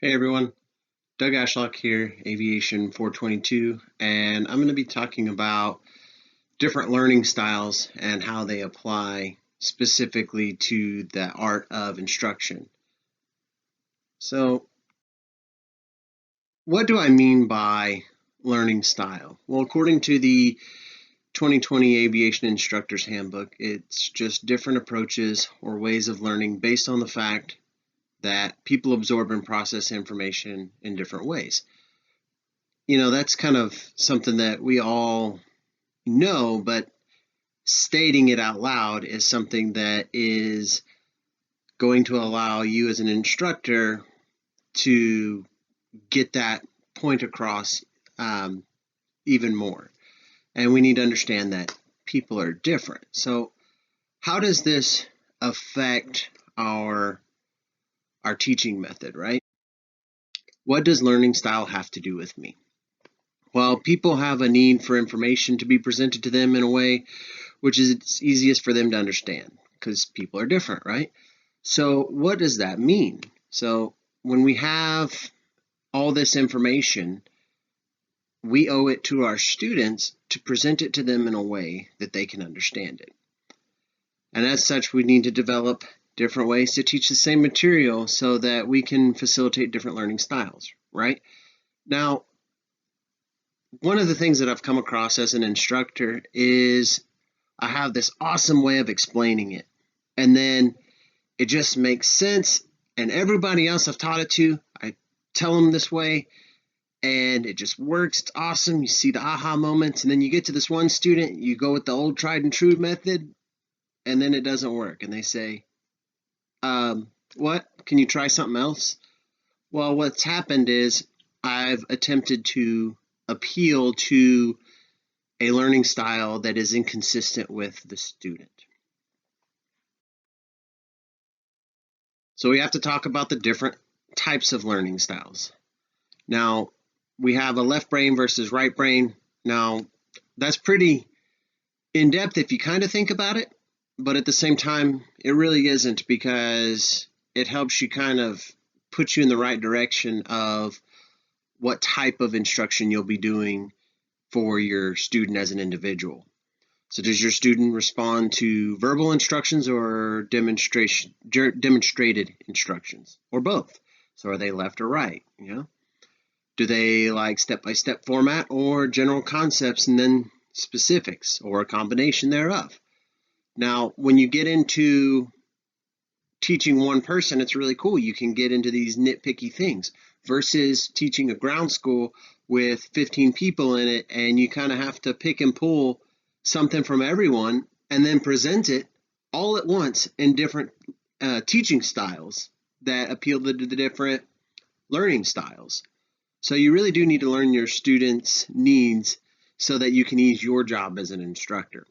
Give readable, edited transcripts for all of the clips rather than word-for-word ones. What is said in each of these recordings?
Hey everyone, Doug Ashlock here, Aviation 422, and I'm going to be talking about different learning styles and how they apply specifically to the art of instruction. So, what do I mean by learning style? Well, according to the 2020 Aviation Instructor's Handbook, it's just different approaches or ways of learning based on the fact that people absorb and process information in different ways. That's kind of something that we all know, but stating it out loud is something that is going to allow you as an instructor to get that point across even more. And we need to understand that people are different. So how does this affect our teaching method, right? What does learning style have to do with me? Well, people have a need for information to be presented to them in a way which is easiest for them to understand because people are different, right? So what does that mean? So when we have all this information, we owe it to our students to present it to them in a way that they can understand it. And as such, we need to develop different ways to teach the same material so that we can facilitate different learning styles, right? Now, one of the things that I've come across as an instructor is I have this awesome way of explaining it, and then it just makes sense, and everybody else I've taught it to, I tell them this way, and it just works. It's awesome. You see the aha moments, and then you get to this one student, you go with the old tried and true method, and then it doesn't work, and they say, what? Can you try something else? Well, what's happened is I've attempted to appeal to a learning style that is inconsistent with the student. So we have to talk about the different types of learning styles. Now, we have a left brain versus right brain. Now, that's pretty in-depth if you kind of think about it, but at the same time, it really isn't, because it helps you kind of put you in the right direction of what type of instruction you'll be doing for your student as an individual. So does your student respond to verbal instructions or demonstrated instructions, or both? So are they left or right? Do they like step-by-step format or general concepts and then specifics, or a combination thereof? Now, when you get into teaching one person, it's really cool. You can get into these nitpicky things versus teaching a ground school with 15 people in it, and you kind of have to pick and pull something from everyone and then present it all at once in different teaching styles that appeal to the different learning styles. So you really do need to learn your students' needs so that you can ease your job as an instructor.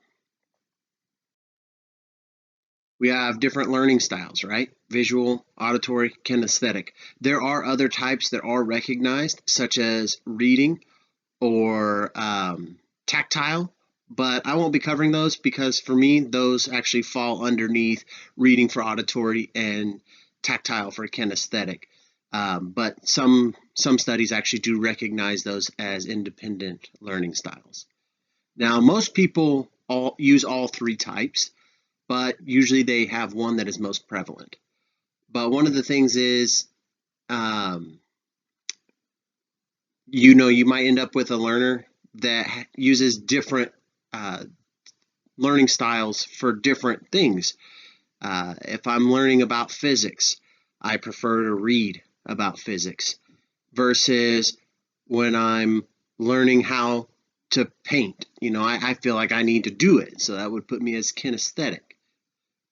We have different learning styles, right? Visual, auditory, kinesthetic. There are other types that are recognized, such as reading or tactile, but I won't be covering those because for me, those actually fall underneath reading for auditory and tactile for kinesthetic. But some studies actually do recognize those as independent learning styles. Now, most people use all three types, but usually they have one that is most prevalent. But one of the things is, you might end up with a learner that uses different learning styles for different things. If I'm learning about physics, I prefer to read about physics versus when I'm learning how to paint. I feel like I need to do it, so that would put me as kinesthetic.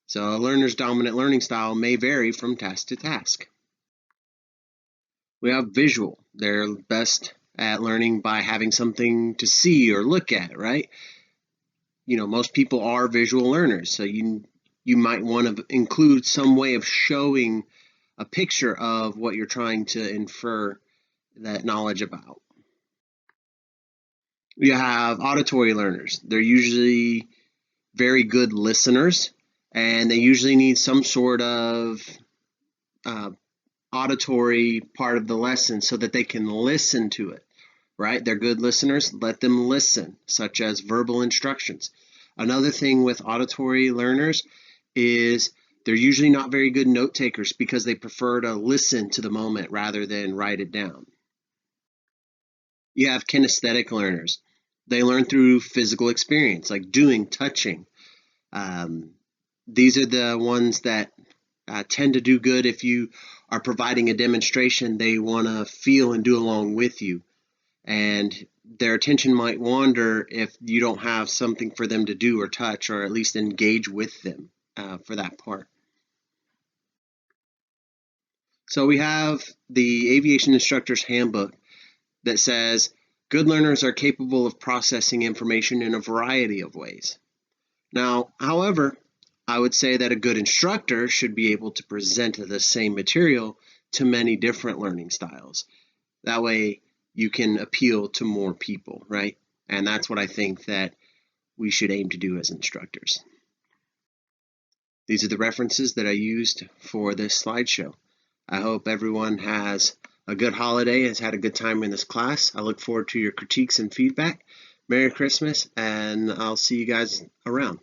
So a learner's dominant learning style may vary from task to task. We have visual. They're best at learning by having something to see or look at, right? Most people are visual learners, so you might want to include some way of showing a picture of what you're trying to infer that knowledge about. We have auditory learners. They're usually very good listeners, and they usually need some sort of auditory part of the lesson so that they can listen to it, right? They're good listeners, let them listen, such as verbal instructions. Another thing with auditory learners is they're usually not very good note takers because they prefer to listen to the moment rather than write it down. You have kinesthetic learners. They learn through physical experience, like doing, touching. These are the ones that tend to do good if you are providing a demonstration. They want to feel and do along with you. And their attention might wander if you don't have something for them to do or touch, or at least engage with them for that part. So we have the Aviation Instructor's Handbook that says good learners are capable of processing information in a variety of ways. Now, however, I would say that a good instructor should be able to present the same material to many different learning styles. That way you can appeal to more people, right? And that's what I think that we should aim to do as instructors. These are the references that I used for this slideshow. I hope everyone has a good holiday, has had a good time in this class. I look forward to your critiques and feedback. Merry Christmas, and I'll see you guys around.